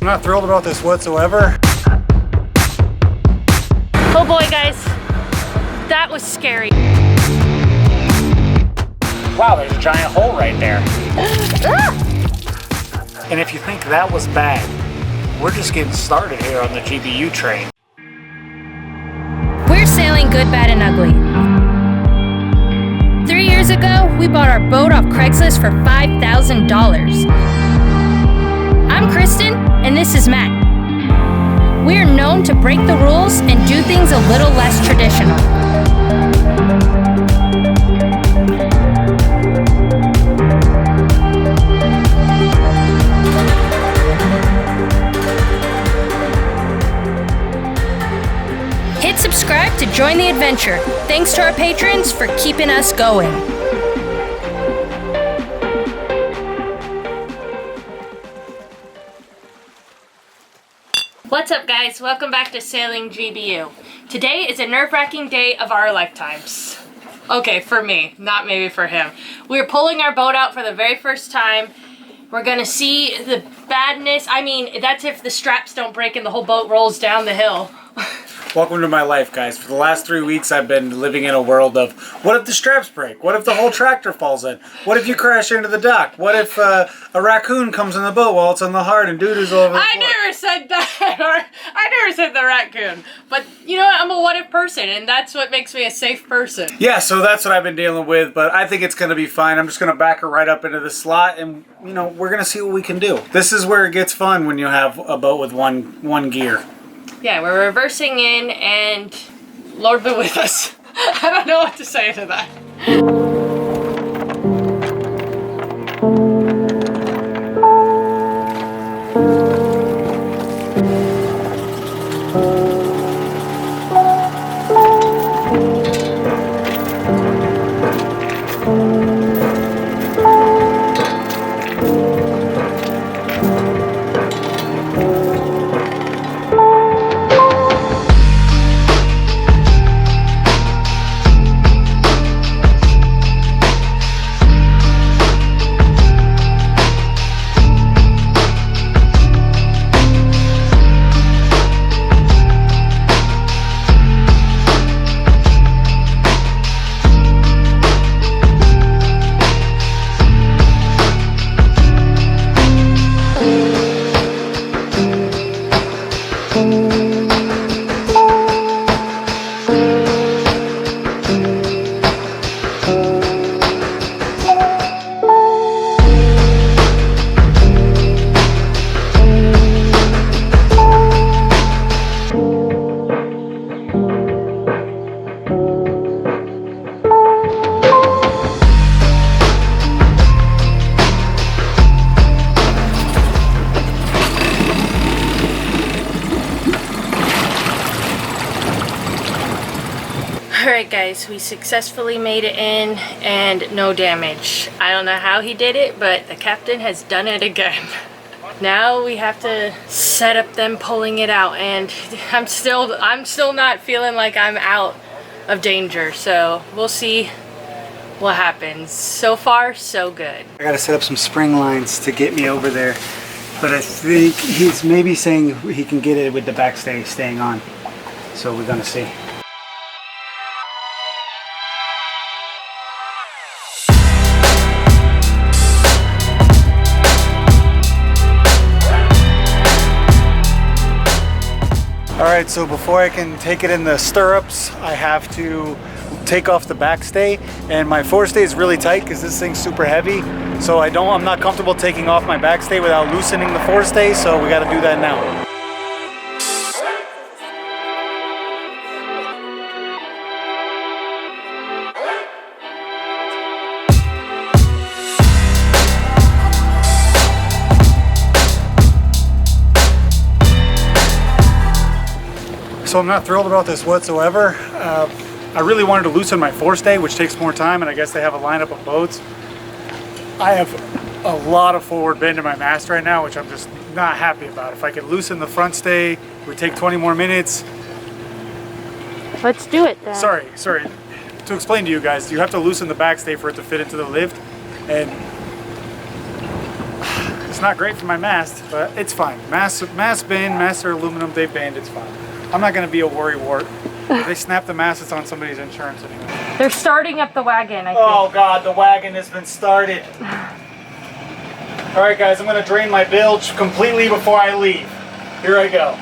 I'm not thrilled about this whatsoever. Oh boy, guys, that was scary. Wow, there's a giant hole right there. And if you think that was bad, we're just getting started here on the GBU train. We're sailing good, bad, and ugly. 3 years ago, we bought our boat off Craigslist for $5,000. I'm Kristen, and this is Matt. We are known to break the rules and do things a little less traditional. Hit subscribe to join the adventure. Thanks to our patrons for keeping us going. What's up, guys? Welcome back to Sailing GBU. Today is a nerve-wracking day of our lifetimes. Okay, for me, not maybe for him. We're pulling our boat out for the very first time. We're gonna see the badness. I mean, that's if the straps don't break and the whole boat rolls down the hill. Welcome to my life, guys. For the last 3 weeks, I've been living in a world of, what if the straps break? What if the whole tractor falls in? What if you crash into the dock? What if a raccoon comes in the boat while it's on the hard and doo-doo's all over the floor? I never said that, or I never said the raccoon. But you know what? I'm a what-if person, and that's what makes me a safe person. Yeah, so that's what I've been dealing with, but I think it's going to be fine. I'm just going to back her right up into the slot, and, you know, we're going to see what we can do. This is where it gets fun when you have a boat with one gear. Yeah, we're reversing in, and Lord be with us. I don't know what to say to that. Alright guys, we successfully made it in and no damage. I don't know how he did it, but the captain has done it again. Now we have to set up them pulling it out, and I'm still not feeling like I'm out of danger, so we'll see what happens. So far, so good. I gotta set up some spring lines to get me over there, but I think he's maybe saying he can get it with the backstay staying on, so we're gonna see. Alright, so before I can take it in the stirrups, I have to take off the backstay, and my forestay is really tight because this thing's super heavy, so I'm not comfortable taking off my backstay without loosening the forestay, so we got to do that now. So I'm not thrilled about this whatsoever. I really wanted to loosen my forestay, which takes more time, and I guess they have a lineup of boats. I have a lot of forward bend in my mast right now, which I'm just not happy about. If I could loosen the front stay, it would take 20 more minutes. Let's do it then. Sorry. To explain to you guys, you have to loosen the back stay for it to fit into the lift, and It's not great for my mast, but it's fine. Masts bend, masts are aluminum, they bend, it's fine. I'm not gonna be a worrywart. If they snap the mast, it's on somebody's insurance anyway. They're starting up the wagon, I think. Oh God, the wagon has been started. All right guys, I'm gonna drain my bilge completely before I leave. Here I go.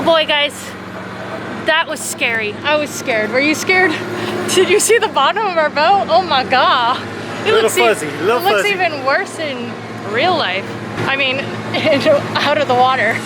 boy, guys, that was scary. I was scared. Were you scared? Did you see the bottom of our boat? Oh my god. It looks fuzzy. It looks even worse in real life. I mean, out of the water.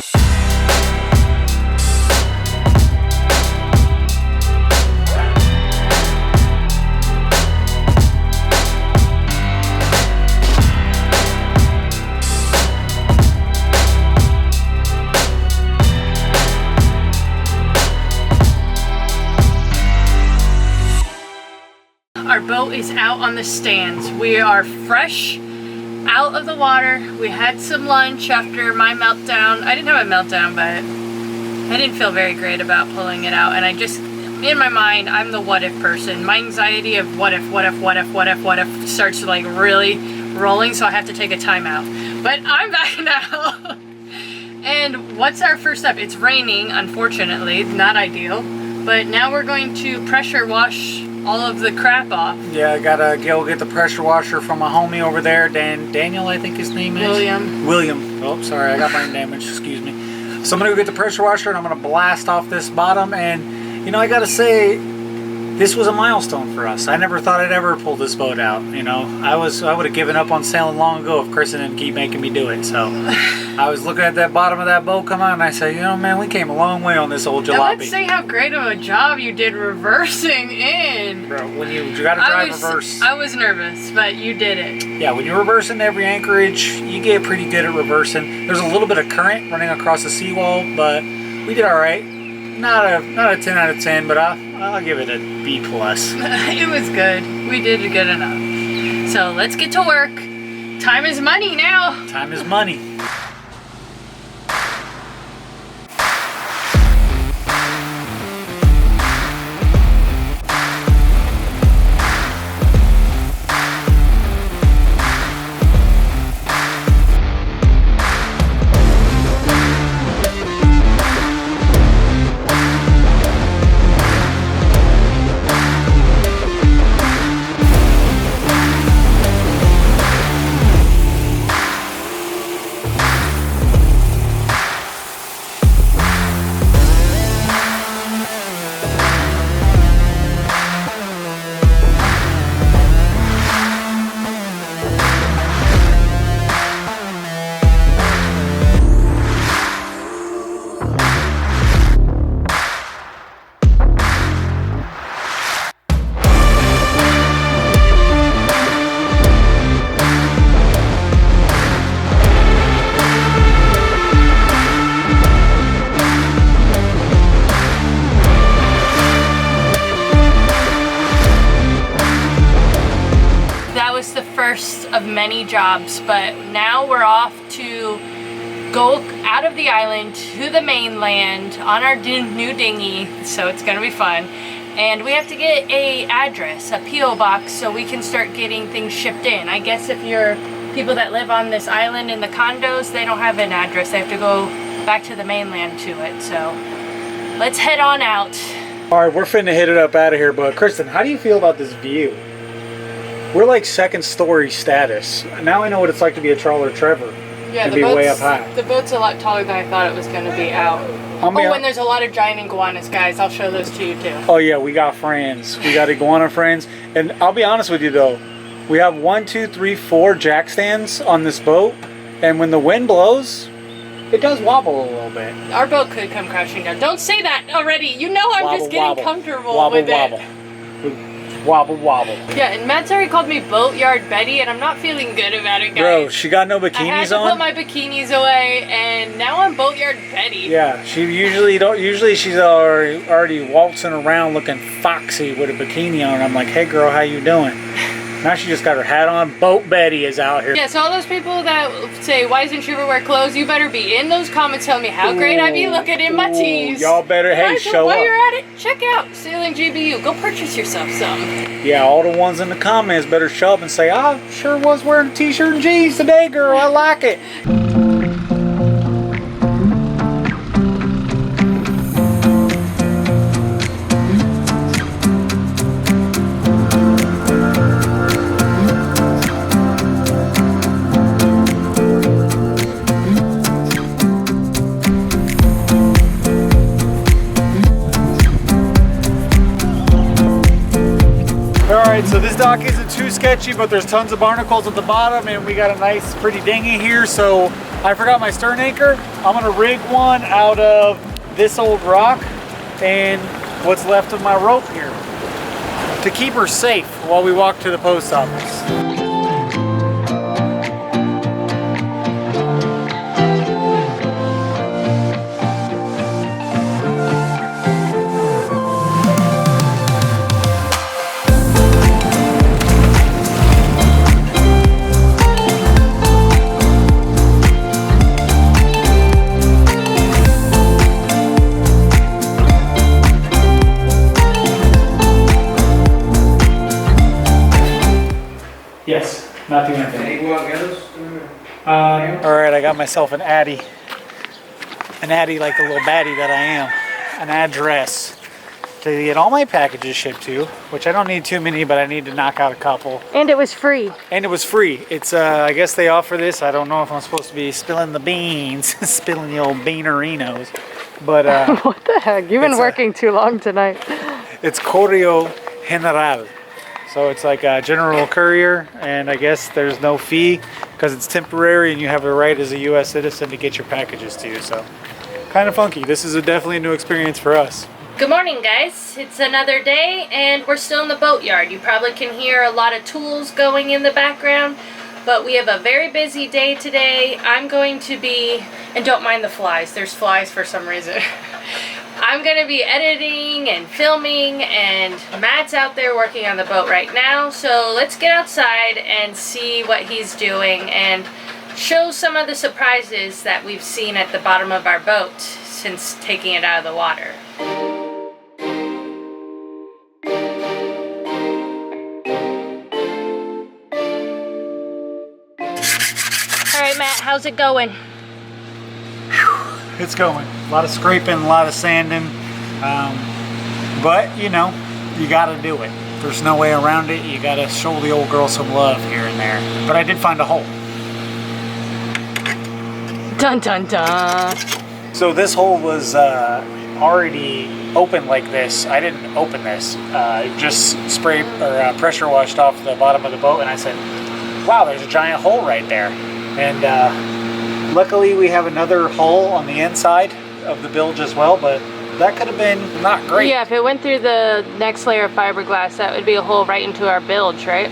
Our boat is out on the stands. We are fresh out of the water. We had some lunch after my meltdown. I didn't have a meltdown, but I didn't feel very great about pulling it out. And I just, in my mind, I'm the what if person. My anxiety of what if starts like really rolling, so I have to take a time out. But I'm back now. And what's our first step? It's raining, unfortunately, not ideal. But now we're going to pressure wash all of the crap off. Yeah, I gotta go get the pressure washer from my homie over there, Daniel, I think his name is. William. Oh, sorry, I got brain damage, excuse me. So I'm gonna go get the pressure washer and I'm gonna blast off this bottom. And you know, I gotta say, this was a milestone for us. I never thought I'd ever pull this boat out. You know, I would have given up on sailing long ago if Kristen didn't keep making me do it. So I was looking at that bottom of that boat come out and I said, you know, man, we came a long way on this old jalopy. Now let's say how great of a job you did reversing in. Bro, when you gotta drive reverse. I was nervous, but you did it. Yeah, when you're reversing every anchorage, you get pretty good at reversing. There's a little bit of current running across the seawall, but we did all right. Not a 10 out of 10, but I'll give it a B+. It was good. We did good enough. So let's get to work. Time is money now. Time is money. many jobs, but now we're off to go out of the island to the mainland on our new dinghy, so it's gonna be fun. And we have to get a address, a P.O. box, so we can start getting things shipped in. I guess if you're people that live on this island in the condos, they don't have an address. They have to go back to the mainland to it, so let's head on out. All right, we're finna hit it up out of here, but Kristen, how do you feel about this view? We're like second story status. Now I know what it's like to be a trawler Trevor. Yeah, and be way up high. The boat's a lot taller than I thought it was going to be out. And there's a lot of giant iguanas, guys. I'll show those to you too. Oh yeah, we got friends. We got iguana friends. And I'll be honest with you though, we have 1, 2, 3, 4 jack stands on this boat, and when the wind blows, it does wobble a little bit. Our boat could come crashing down. Don't say that already. You know I'm wobble, just getting wobble. comfortable Wobble, with wobble. it. Wobble, wobble. Yeah, and Matt's already called me Boatyard Betty, and I'm not feeling good about it, guys. Bro, she got no I had bikinis to on. put my bikinis away, and now I'm Boatyard Betty. Yeah, she usually she's already waltzing around looking foxy with a bikini on. I'm like, hey girl, how you doing? Now she just got her hat on. Boat Betty is out here. Yeah, so all those people that say, why doesn't Trevor wear clothes? You better be in those comments telling me how great I be looking in my tees. Y'all better, hey, Guys, show while up. you're at it, check out Sailing GBU. Go purchase yourself some. Yeah, all the ones in the comments better show up and say, I sure was wearing a t-shirt and jeans today, girl. I like it. Alright, so this dock isn't too sketchy, but there's tons of barnacles at the bottom, and we got a nice pretty dinghy here. So I forgot my stern anchor. I'm gonna rig one out of this old rock and what's left of my rope here to keep her safe while we walk to the post office. Yes, not too many. Alright, I got myself an Addy. An Addy like the little baddie that I am. An address to get all my packages shipped to, which I don't need too many, but I need to knock out a couple. And it was free. And it was free. It's, I guess they offer this. I don't know if I'm supposed to be spilling the beans, spilling the old beanerinos. But, what the heck? You've been working too long tonight. It's Correo General. So it's like a general courier, and I guess there's no fee because it's temporary and you have the right as a U.S. citizen to get your packages to you. So kind of funky. This is definitely a new experience for us. Good morning, guys. It's another day and we're still in the boatyard. You probably can hear a lot of tools going in the background, but we have a very busy day today. I'm going to be, and don't mind the flies, there's flies for some reason. I'm going to be editing and filming, and Matt's out there working on the boat right now. So let's get outside and see what he's doing and show some of the surprises that we've seen at the bottom of our boat since taking it out of the water. Alright, Matt, how's it going? It's going. A lot of scraping, a lot of sanding. But, you know, you got to do it. There's no way around it. You got to show the old girl some love here and there. But I did find a hole. Dun dun dun. So this hole was already open like this. I didn't open this. Just sprayed or pressure washed off the bottom of the boat, and I said, wow, there's a giant hole right there. And luckily we have another hole on the inside of the bilge as well, but that could have been not great. Yeah, if it went through the next layer of fiberglass, that would be a hole right into our bilge, right?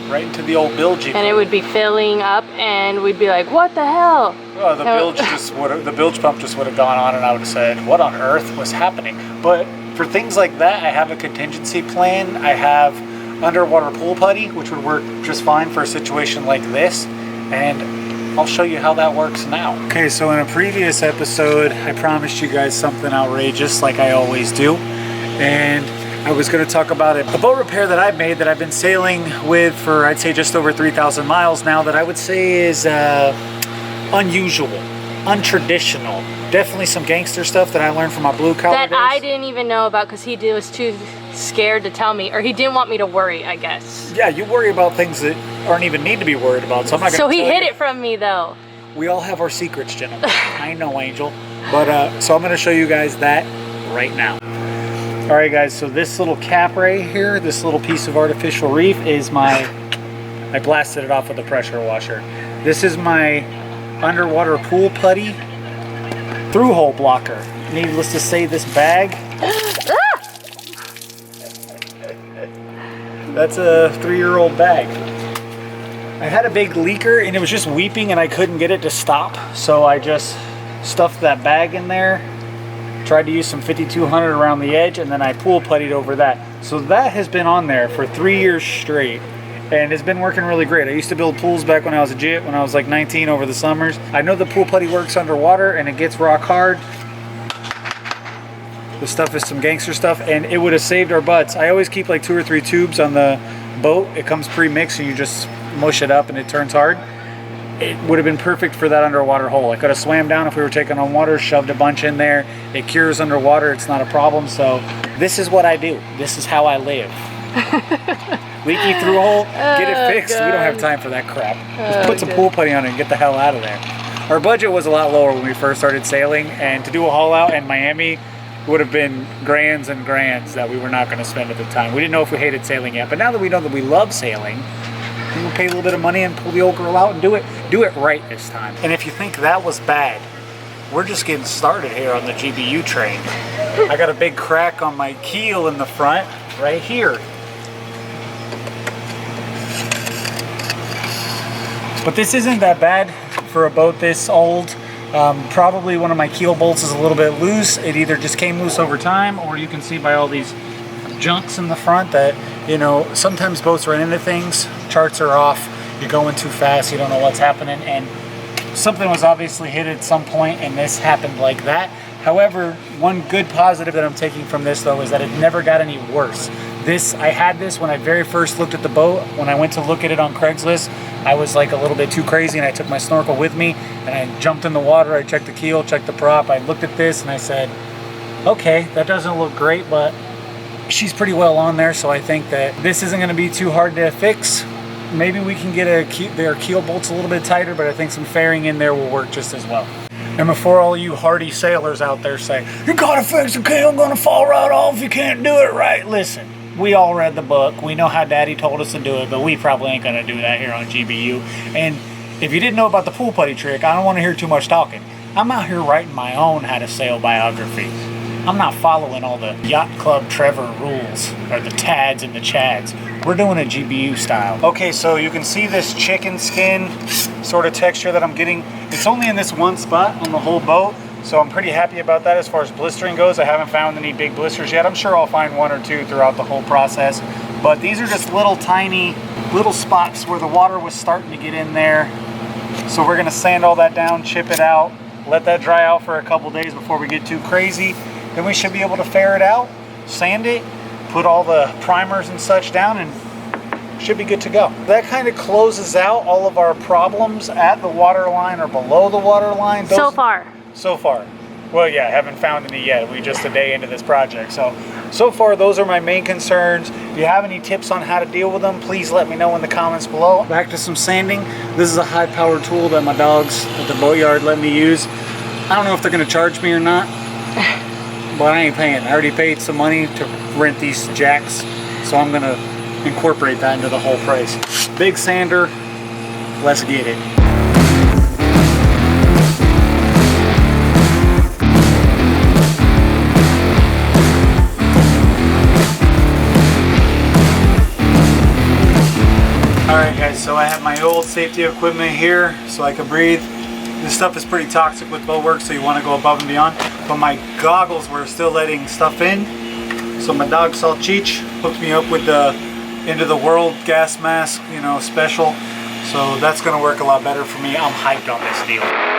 Right into the old bilge. And it would be filling up, and we'd be like, what the hell? Well, the bilge pump just would have gone on, and I would have said, what on earth was happening? But for things like that, I have a contingency plan. I have underwater pool putty, which would work just fine for a situation like this, and I'll show you how that works now. Okay, so in a previous episode, I promised you guys something outrageous like I always do, and I was going to talk about a boat repair that I've made that I've been sailing with for, I'd say, just over 3,000 miles now, that I would say is unusual, untraditional. Definitely some gangster stuff that I learned from my blue collar that days. I didn't even know about because he was too scared to tell me, or he didn't want me to worry, I guess. Yeah, you worry about things that aren't even need to be worried about, so I'm not going to So he tell hid you. it from me, though. We all have our secrets, gentlemen. I know, Angel. But, so I'm going to show you guys that right now. All right, guys, so this little cap right here, this little piece of artificial reef is my, I blasted it off with a pressure washer. This is my underwater pool putty through hole blocker. Needless to say, this bag, that's a 3-year-old bag. I had a big leaker and it was just weeping and I couldn't get it to stop. So I just stuffed that bag in there, tried to use some 5200 around the edge, and then I pool puttied over that. So that has been on there for 3 years straight. And it's been working really great. I used to build pools back when I was a jit, when I was like 19 over the summers. I know the pool putty works underwater and it gets rock hard. This stuff is some gangster stuff and it would have saved our butts. I always keep like 2 or 3 tubes on the boat. It comes pre-mixed and you just mush it up and it turns hard. It would have been perfect for that underwater hole. I could have swam down if we were taking on water, shoved a bunch in there. It cures underwater, it's not a problem. So this is what I do. This is how I live. Leaky through hole, get it fixed. God. We don't have time for that crap. Just put some pool putty on it and get the hell out of there. Our budget was a lot lower when we first started sailing, and to do a haul out in Miami would have been grands and grands that we were not going to spend at the time. We didn't know if we hated sailing yet, but now that we know that we love sailing, we'll pay a little bit of money and pull the old girl out and do it right this time. And if you think that was bad, we're just getting started here on the GBU train. I got a big crack on my keel in the front right here. But this isn't that bad for a boat this old. Probably one of my keel bolts is a little bit loose. It either just came loose over time, or you can see by all these junks in the front that, you know, sometimes boats run into things, charts are off, you're going too fast, you don't know what's happening, and something was obviously hit at some point and this happened like that. However, one good positive that I'm taking from this though is that it never got any worse. I had this when I very first looked at the boat. When I went to look at it on Craigslist, I was like a little bit too crazy and I took my snorkel with me and I jumped in the water, I checked the keel, checked the prop, I looked at this and I said, okay, that doesn't look great, but she's pretty well on there, so I think that this isn't going to be too hard to fix. Maybe we can get their keel bolts a little bit tighter, but I think some fairing in there will work just as well. And before all you hardy sailors out there say, you gotta fix the keel, gonna fall right off, you can't do it right. Listen, we all read the book, we know how Daddy told us to do it, but we probably ain't gonna do that here on GBU. And if you didn't know about the pool putty trick, I don't want to hear too much talking. I'm out here writing my own how to sail biography. I'm not following all the Yacht Club Trevor rules, or the Tads and the Chads. We're doing a GBU style. Okay, so you can see this chicken skin sort of texture that I'm getting. It's only in this one spot on the whole boat, so I'm pretty happy about that as far as blistering goes. I haven't found any big blisters yet. I'm sure I'll find 1 or 2 throughout the whole process. But these are just little tiny little spots where the water was starting to get in there. So we're gonna sand all that down, chip it out, let that dry out for a couple days before we get too crazy. Then we should be able to fair it out, sand it, put all the primers and such down, and should be good to go. That kind of closes out all of our problems at the water line or below the water line. So far. So far. Well, yeah, I haven't found any yet. We're just a day into this project. So far, those are my main concerns. If you have any tips on how to deal with them, please let me know in the comments below. Back to some sanding. This is a high-powered tool that my dogs at the boatyard let me use. I don't know if they're going to charge me or not, but I ain't paying. I already paid some money to rent these jacks, so I'm going to incorporate that into the whole price. Big sander, let's get it. Alright guys, so I have my old safety equipment here so I can breathe. This stuff is pretty toxic with boat work, so you want to go above and beyond. But my goggles were still letting stuff in. So my dog Salchich hooked me up with the into the world gas mask, you know, special. So that's gonna work a lot better for me. I'm hyped on this deal.